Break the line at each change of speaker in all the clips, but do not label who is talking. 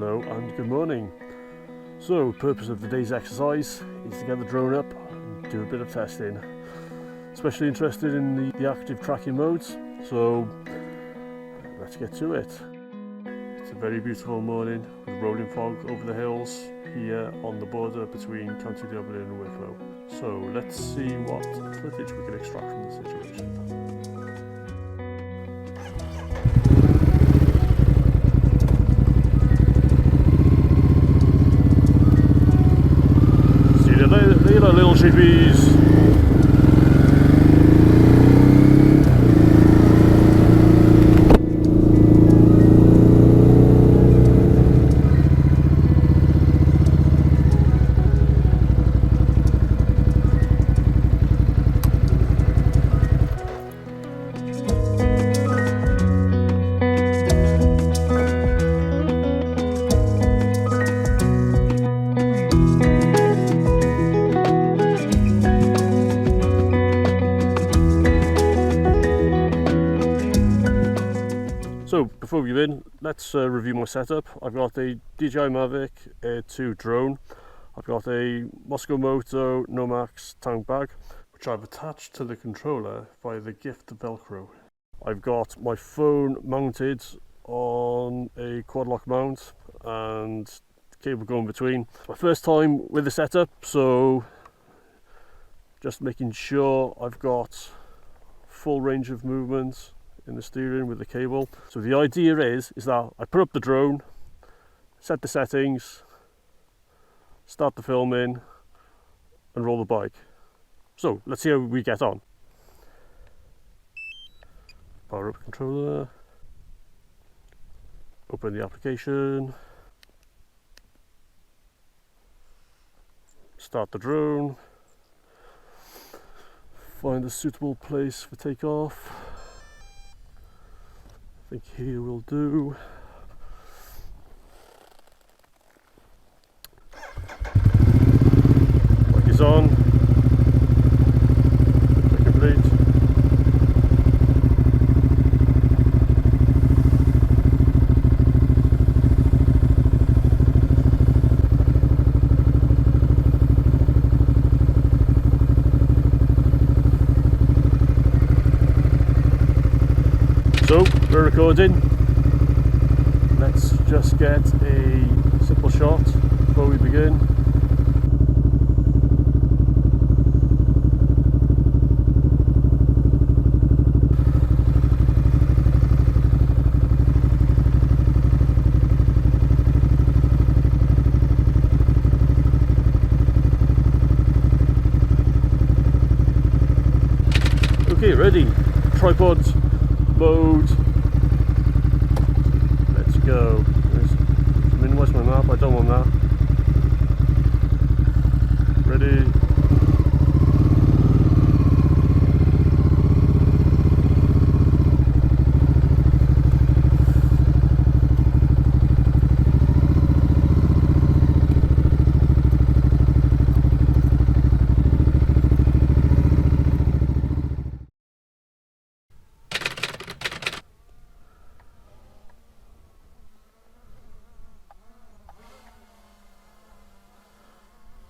Hello and good morning. So, the purpose of today's exercise is to get the drone up and do a bit of testing. Especially interested in the active tracking modes, so let's get to it. It's a very beautiful morning with rolling fog over the hills here on the border between County Dublin and Wicklow. So let's see what footage we can extract from the situation. Little chippies. So before we begin, let's review my setup. I've got a DJI Mavic Air 2 drone. I've got a Moscow Moto Nomax tank bag, which I've attached to the controller via the gift Velcro. I've got my phone mounted on a quad lock mount and the cable going between. It's my first time with the setup, so just making sure I've got full range of movement in the steering with the cable. So the idea is that I put up the drone, set the settings, start the filming and roll the bike. So let's see how we get on. Power up the controller, open the application, start the drone, find a suitable place for takeoff. I think here will do. Bike is on. Check complete. So we're recording. Let's just get a simple shot before we begin. Okay, ready. Tripod mode. Let's go. Minimize my map, I don't want that. Ready.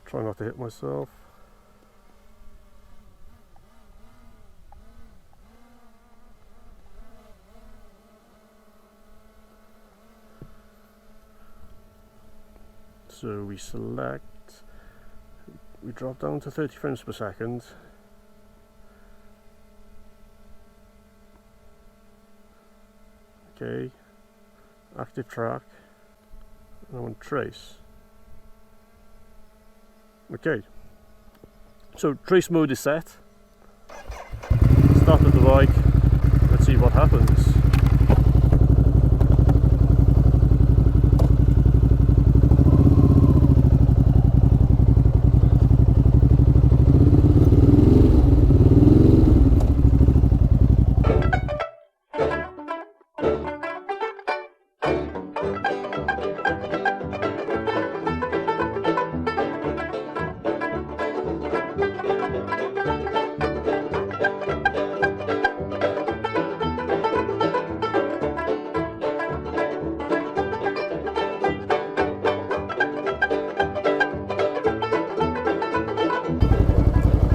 Try not to hit myself. So we select, we drop down to 30 frames per second. Okay, active track, and I want trace. Okay, so trace mode is set. Started the bike, let's see what happens.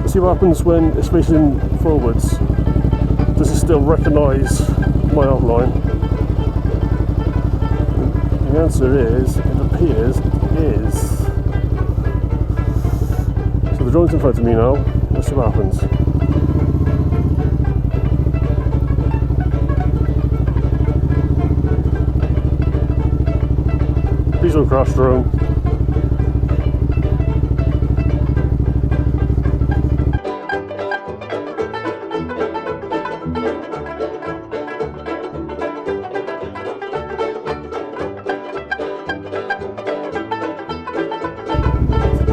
see what happens when it's facing forwards. Does it still recognise my outline? The answer is, it appears it is. So the drone's in front of me now. Let's see what happens. Please don't crash, drone.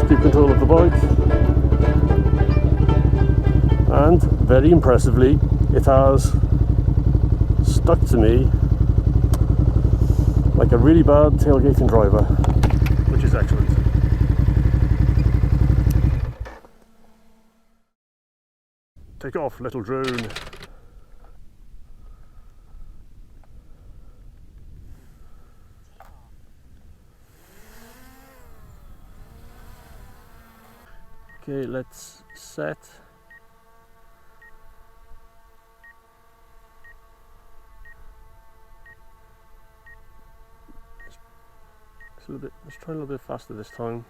Keep control of the bike, and very impressively it has stuck to me like a really bad tailgating driver, which is excellent. Take off, little drone. Okay, let's set. Let's try a little bit faster this time.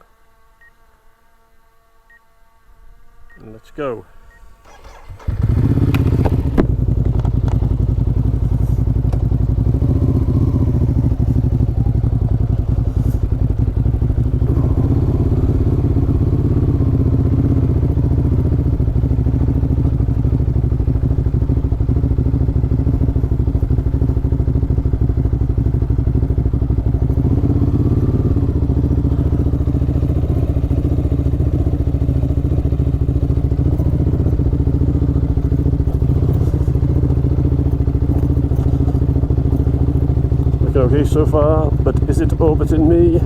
And let's go. Okay, so far, but is it orbiting me?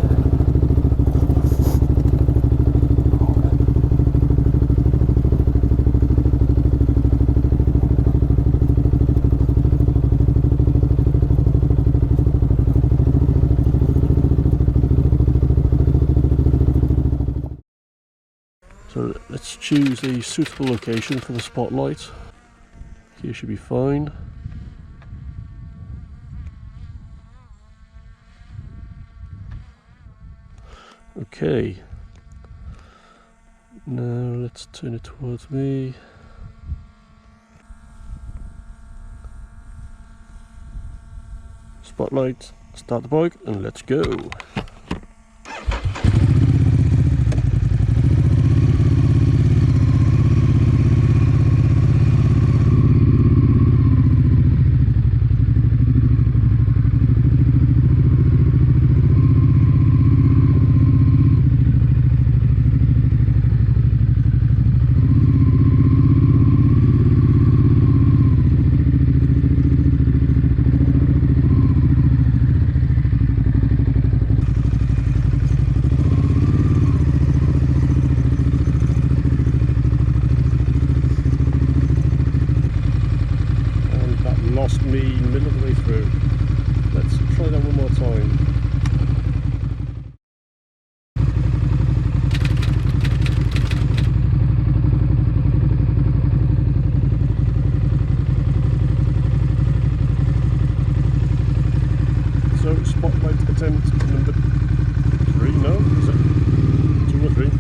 So let's choose a suitable location for the spotlight. Here should be fine. Okay, now let's turn it towards me. Spotlight, start the bike, and let's go. Lost me middle of the way through. Let's try that one more time. So spotlight attempt number 3, no? Is it 2 or 3?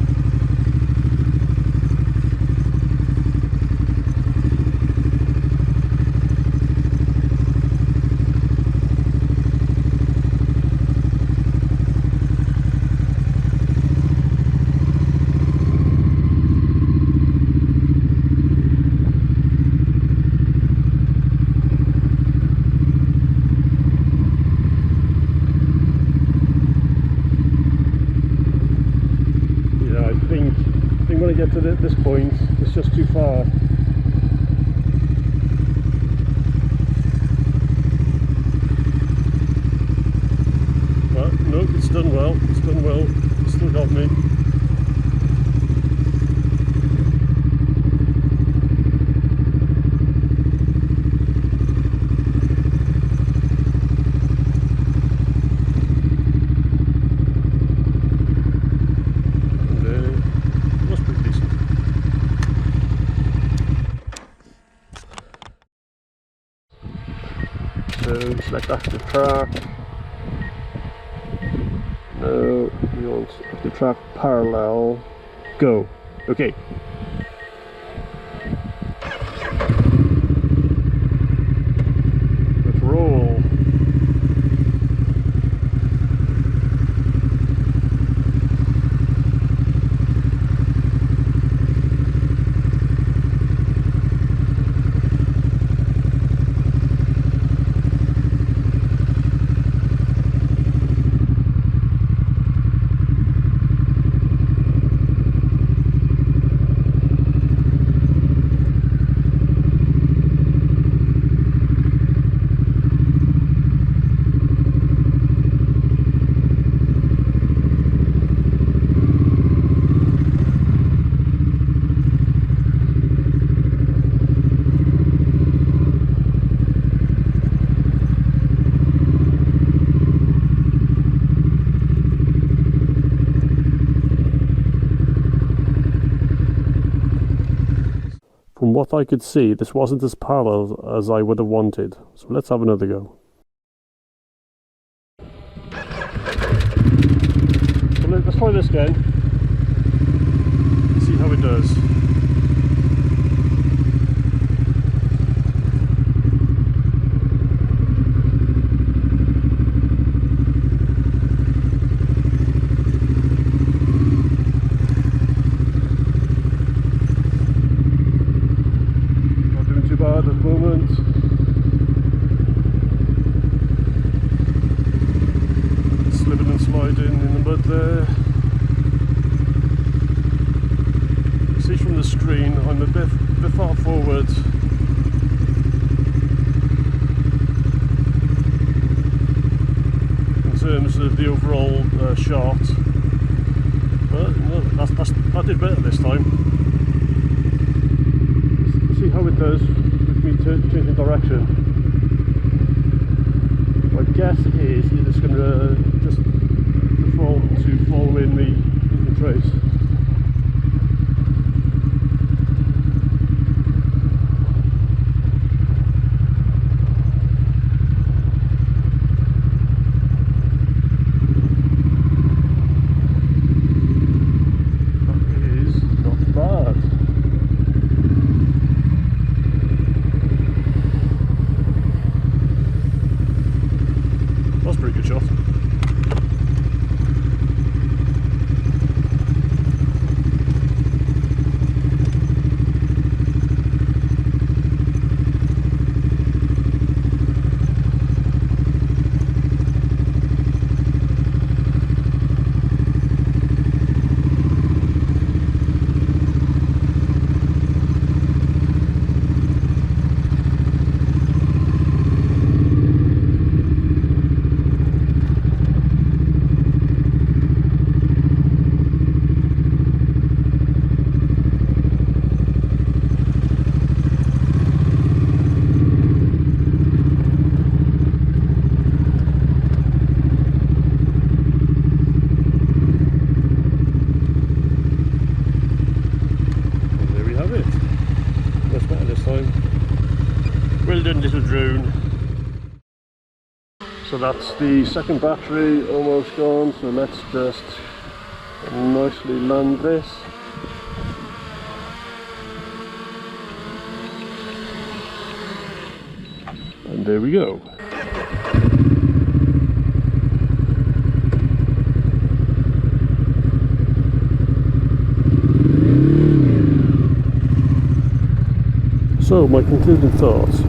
I think when I get to this point, it's just too far. But no, it's done well. It's done well. It's still got me. select active track. No, we want active track parallel. Go. Okay. Let's roll. From what I could see, this wasn't as parallel as I would have wanted, so let's have another go. So let's try this again, see how it does. At the moment. Slipping and sliding in the mud there. You see from the screen I'm a bit far forward. In terms of the overall shot. But no, that did better this time. See how it does. Me changing direction. My guess is you're just going to just default to following me in the trace. That is not bad. That's a pretty good shot. Well done, little drone. So that's the second battery almost gone, so let's just nicely land this. And there we go. So my concluding thoughts.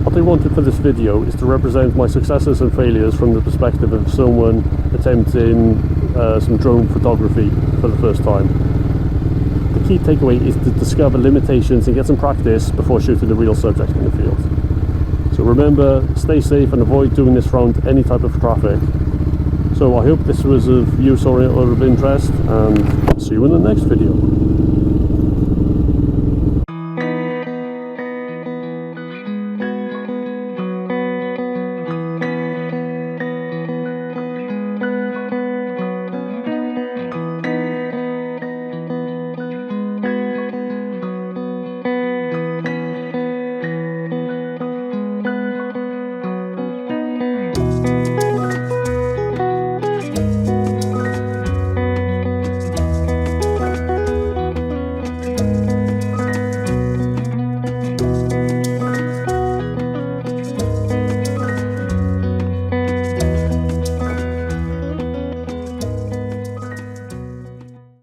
What I wanted for this video is to represent my successes and failures from the perspective of someone attempting some drone photography for the first time. The key takeaway is to discover limitations and get some practice before shooting the real subject in the field. So remember, stay safe and avoid doing this around any type of traffic. So I hope this was of use or of interest, and see you in the next video.